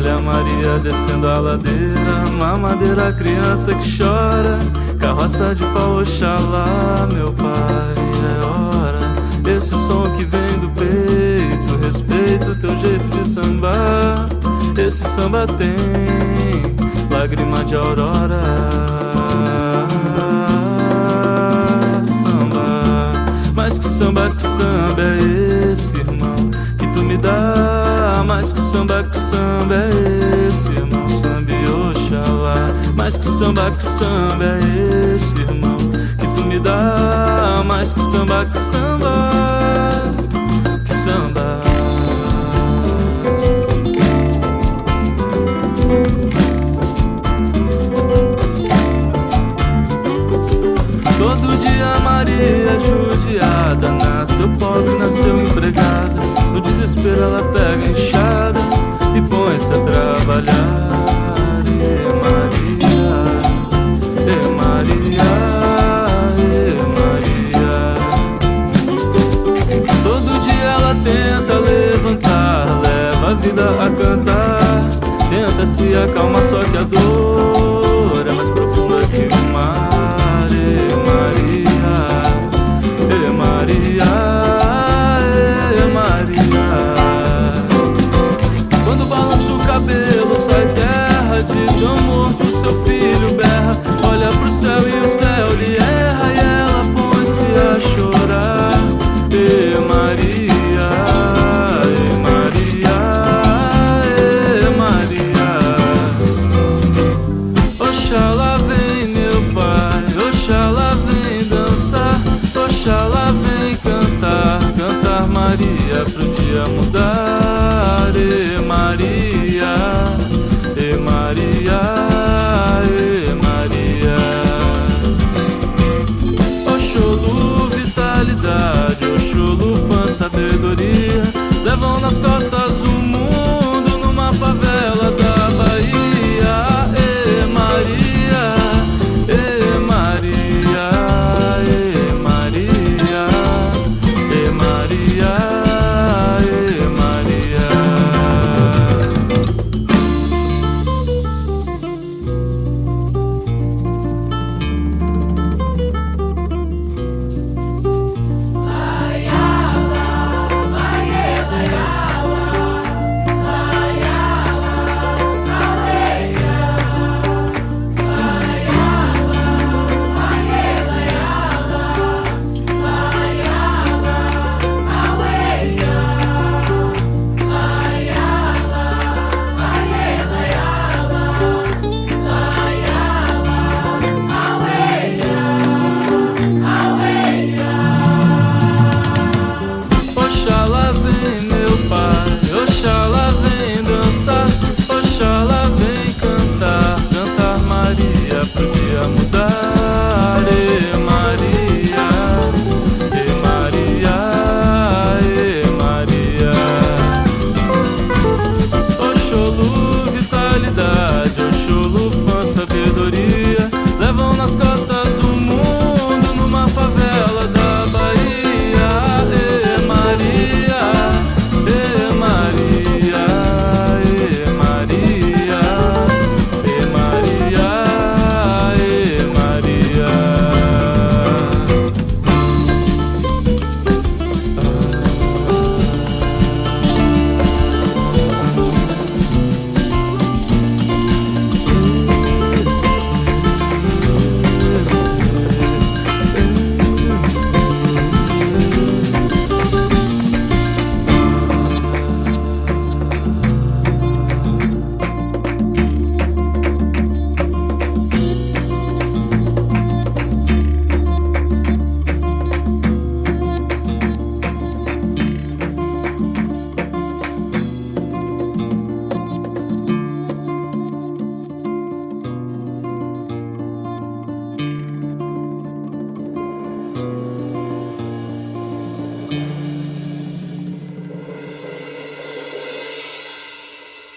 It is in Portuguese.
Olha a Maria descendo a ladeira, mamadeira, criança que chora, carroça de pau, Oxalá, meu pai, é hora. Esse som que vem do peito, respeito teu jeito de sambar. Esse samba tem lágrima de aurora. Samba, mais que samba é esse, irmão, que tu me dá. Mais que samba é esse, irmão, samba e Oxalá. Mais que samba é esse, irmão, que tu me dá. Mais que samba que samba. Todo dia Maria judiada, nasceu pobre, nasceu empregada. No desespero ela pega a enxada e põe-se a trabalhar. E Maria, e Maria, e Maria. Todo dia ela tenta levantar, leva a vida a cantar, tenta se acalmar, só que a dor